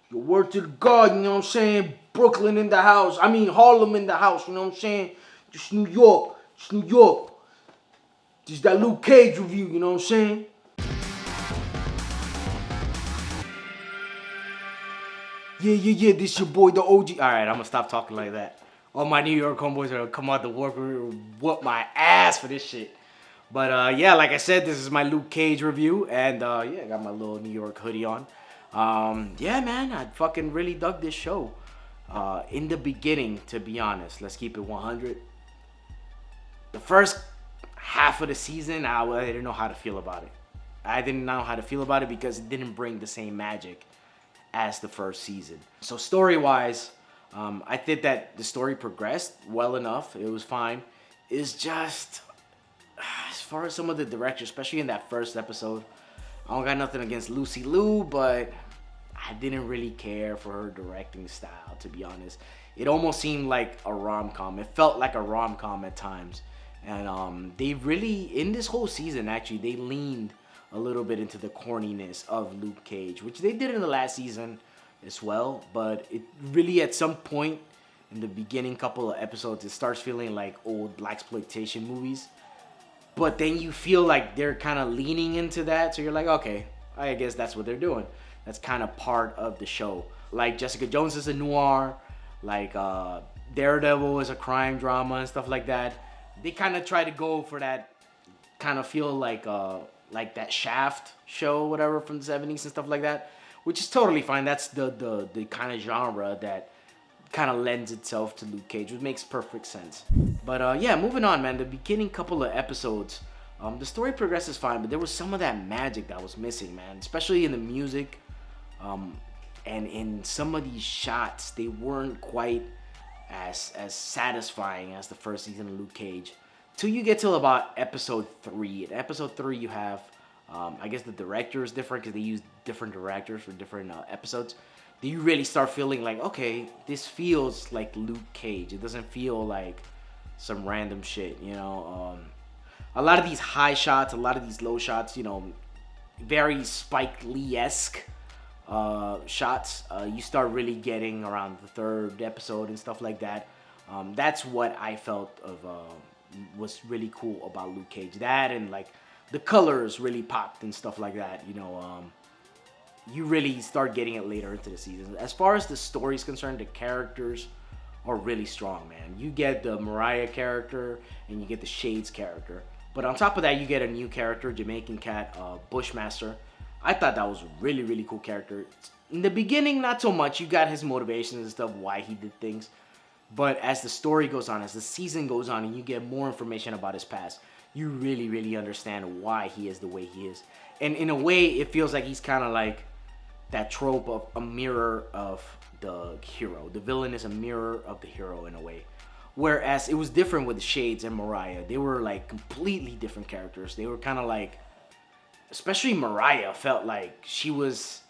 Your word to the God, you know what I'm saying? Brooklyn in the house. I mean Harlem in the house, you know what I'm saying? Just New York. Just New York. Just that Luke Cage review, you know what I'm saying? Yeah, this your boy, the OG. Alright, I'm gonna stop talking like that. All my New York homeboys are gonna come out the work and whoop my ass for this shit. But yeah, like I said, this is my Luke Cage review, and yeah, I got my little New York hoodie on. Yeah, man, I fucking really dug this show. In the beginning, to be honest, let's keep it 100. The first half of the season, I didn't know how to feel about it. I didn't know how to feel about it because it didn't bring the same magic as the first season. So story-wise, I think that the story progressed well enough. It was fine. It's just, as far as some of the directors, especially in that first episode, I don't got nothing against Lucy Liu, but I didn't really care for her directing style, to be honest. It almost seemed like a rom-com. It felt like a rom-com at times. And they really, in this whole season, actually, they leaned a little bit into the corniness of Luke Cage, which they did in the last season as well. But it really, at some point in the beginning couple of episodes, it starts feeling like old blaxploitation movies. But then you feel like they're kind of leaning into that. So you're like, okay, I guess that's what they're doing. That's kind of part of the show. Like Jessica Jones is a noir. Like Daredevil is a crime drama and stuff like that. They kind of try to go for that kind of feel like that Shaft show, whatever, from the 70s and stuff like that, which is totally fine. That's the kind of genre that kind of lends itself to Luke Cage, which makes perfect sense. But yeah, moving on, man. The beginning couple of episodes, the story progresses fine, but there was some of that magic that was missing, man, especially in the music. And in some of these shots, they weren't quite as satisfying as the first season of Luke Cage. Till you get to about episode 3. In episode 3, you have, I guess the director is different because they use different directors for different episodes. Then you really start feeling like, okay, this feels like Luke Cage. It doesn't feel like some random shit, you know. A lot of these high shots, a lot of these low shots, you know, very Spike Lee-esque shots. You start really getting around the third episode and stuff like that. That's what I felt of was really cool about Luke Cage. That and like the colors really popped and stuff like that. You know, you really start getting it later into the season. As far as the story is concerned, the characters are really strong, man. You get the Mariah character and you get the Shades character. But on top of that, you get a new character, Jamaican cat, Bushmaster. I thought that was a really, really cool character. In the beginning, not so much. You got his motivations and stuff, why he did things. But as the story goes on, as the season goes on, and you get more information about his past, you really, really understand why he is the way he is. And in a way, it feels like he's kind of like that trope of a mirror of the hero. The villain is a mirror of the hero in a way. Whereas it was different with the Shades and Mariah. They were like completely different characters. They were kind of like, especially Mariah felt like she was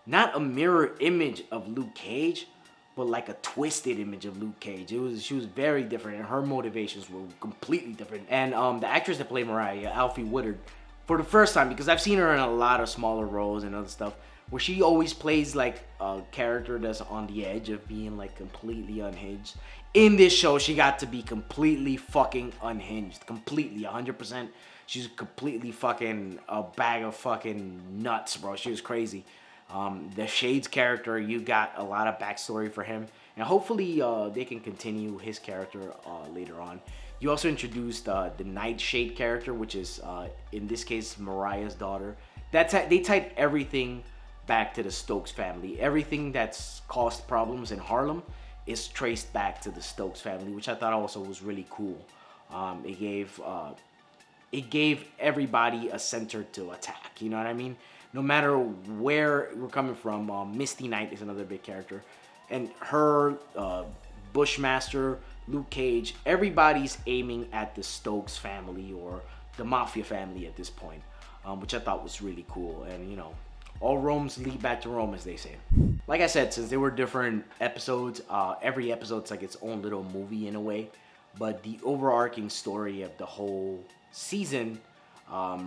not a mirror image of Luke Cage, but like a twisted image of Luke Cage. She was very different, and her motivations were completely different. And the actress that played Mariah, Alfie Woodard, for the first time, because I've seen her in a lot of smaller roles and other stuff, where she always plays like a character that's on the edge of being like completely unhinged. In this show, she got to be completely fucking unhinged, completely 100%. She's completely fucking a bag of fucking nuts, bro. She was crazy. The Shades character, you got a lot of backstory for him, and hopefully they can continue his character later on. You also introduced the Nightshade character, which is in this case Mariah's daughter. They tied everything back to the Stokes family. Everything that's caused problems in Harlem is traced back to the Stokes family, which I thought also was really cool. It gave everybody a center to attack. You know what I mean? No matter where we're coming from, Misty Knight is another big character. And her, Bushmaster, Luke Cage, everybody's aiming at the Stokes family or the Mafia family at this point, which I thought was really cool. And, you know, all roads lead back to Rome, as they say. Like I said, since there were different episodes, every episode's like its own little movie in a way. But the overarching story of the whole season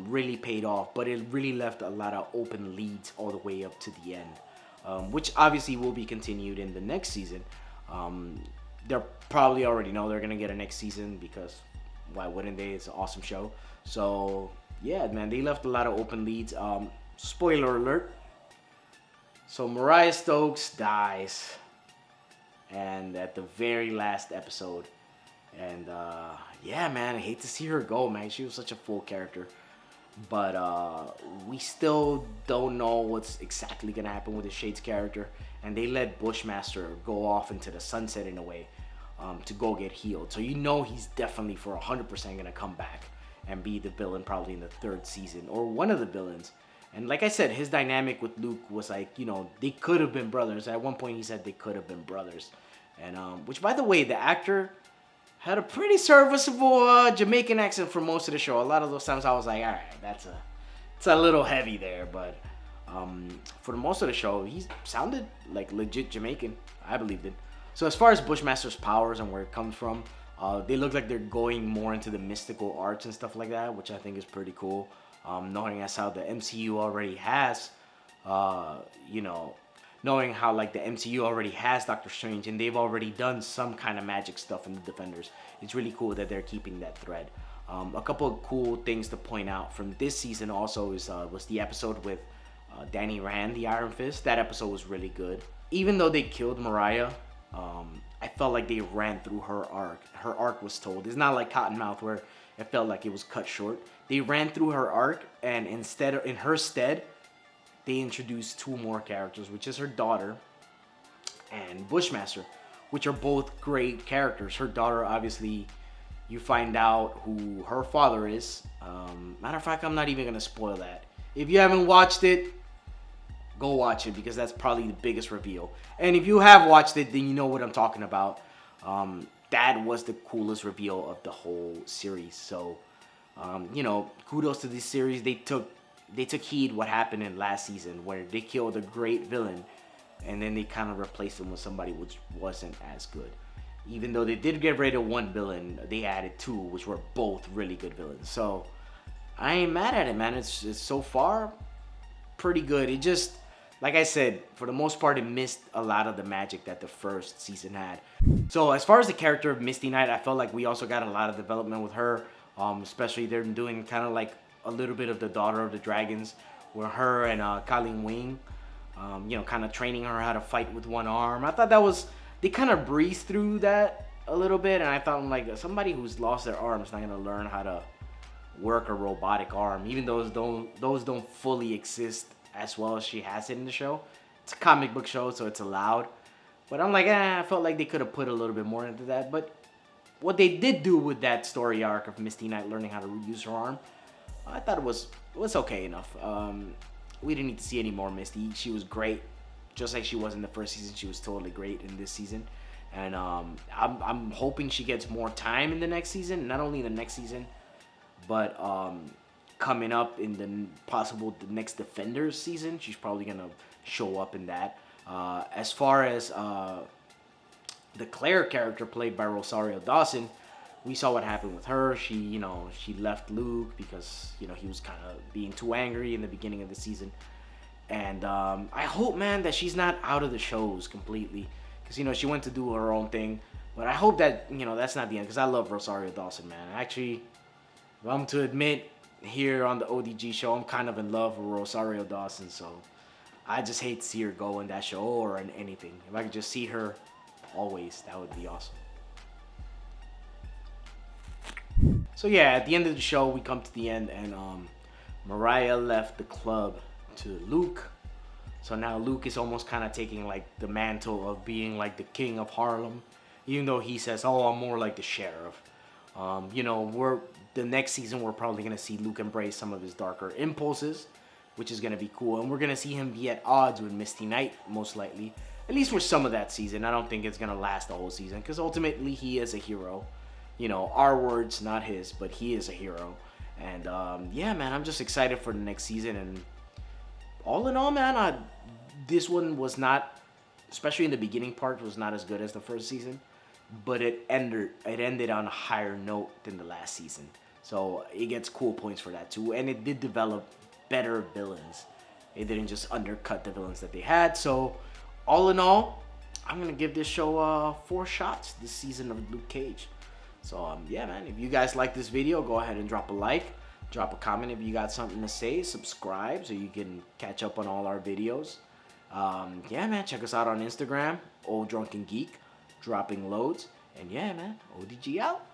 really paid off, but it really left a lot of open leads all the way up to the end. which obviously will be continued in the next season. They're probably already know they're gonna get a next season because why wouldn't they? It's an awesome show. So yeah, man, they left a lot of open leads. Spoiler alert. So Mariah Stokes dies, and at the very last episode, and yeah, man, I hate to see her go, man. She was such a full character, but we still don't know what's exactly gonna happen with the Shades character, and they let Bushmaster go off into the sunset in a way, to go get healed. So you know he's definitely for 100% gonna come back and be the villain probably in the third season or one of the villains. And like I said, his dynamic with Luke was like, you know, they could have been brothers. At one point he said they could have been brothers. And which, by the way, the actor had a pretty serviceable Jamaican accent for most of the show. A lot of those times I was like, all right, it's a little heavy there. But for most of the show, he sounded like legit Jamaican. I believed it. So as far as Bushmaster's powers and where it comes from, they look like they're going more into the mystical arts and stuff like that, which I think is pretty cool. Knowing as how the MCU already has, knowing how like the MCU already has Doctor Strange and they've already done some kind of magic stuff in the Defenders. It's really cool that they're keeping that thread. A couple of cool things to point out from this season also was the episode with Danny Rand, the Iron Fist. That episode was really good. Even though they killed Mariah, I felt like they ran through her arc. Her arc was told. It's not like Cottonmouth where it felt like it was cut short. They ran through her arc, and in her stead, they introduced two more characters, which is her daughter and Bushmaster, which are both great characters. Her daughter, obviously, you find out who her father is. Matter of fact, I'm not even gonna spoil that. If you haven't watched it, go watch it because that's probably the biggest reveal. And if you have watched it, then you know what I'm talking about. That was the coolest reveal of the whole series. So, kudos to this series. They took heed what happened in last season where they killed a great villain and then they kind of replaced him with somebody which wasn't as good. Even though they did get rid of one villain, they added two, which were both really good villains. So I ain't mad at it, man. It's so far pretty good. It just, like I said, for the most part, it missed a lot of the magic that the first season had. So as far as the character of Misty Knight, I felt like we also got a lot of development with her. Especially they're doing kind of like a little bit of the Daughter of the Dragons, where her and Colleen Wing, kind of training her how to fight with one arm. I thought they kind of breezed through that a little bit, and I thought, I'm like, somebody who's lost their arm is not gonna learn how to work a robotic arm, even though those don't fully exist as well as she has it in the show. It's a comic book show, so it's allowed. But I'm like, I felt like they could have put a little bit more into that. But what they did do with that story arc of Misty Knight learning how to use her arm, I thought it was okay enough. We didn't need to see any more Misty. She was great, just like she was in the first season. She was totally great in this season, and I'm hoping she gets more time in the next season. Not only the next season, but coming up in the next Defenders season, she's probably gonna show up in that. As far as the Claire character played by Rosario Dawson, we saw what happened with her. She left Luke because he was kind of being too angry in the beginning of the season. And I hope, man, that she's not out of the shows completely, because she went to do her own thing. But I hope that that's not the end, because I love Rosario Dawson, man. Actually, if I'm to admit, here on the ODG show, I'm kind of in love with Rosario Dawson. So I just hate to see her go in that show or in anything. If I could just see her always, that would be awesome. So yeah, at the end of the show, we come to the end, and Mariah left the club to Luke. So now Luke is almost kind of taking like the mantle of being like the king of Harlem, even though he says, "Oh, I'm more like the sheriff." The next season we're probably gonna see Luke embrace some of his darker impulses, which is gonna be cool, and we're gonna see him be at odds with Misty Knight most likely, at least for some of that season. I don't think it's gonna last the whole season, because ultimately he is a hero. Our words, not his, but he is a hero. And yeah, man, I'm just excited for the next season. And all in all, man, this one was not, especially in the beginning part, was not as good as the first season. But it ended on a higher note than the last season. So it gets cool points for that too. And it did develop better villains. They didn't just undercut the villains that they had. So, all in all, I'm gonna give this show 4 shots this season of Luke Cage. So yeah, man, if you guys like this video, go ahead and drop a like, drop a comment if you got something to say, subscribe so you can catch up on all our videos. Yeah, man, check us out on Instagram, Ol Drunken Geek, dropping loads. And yeah, man, ODG out.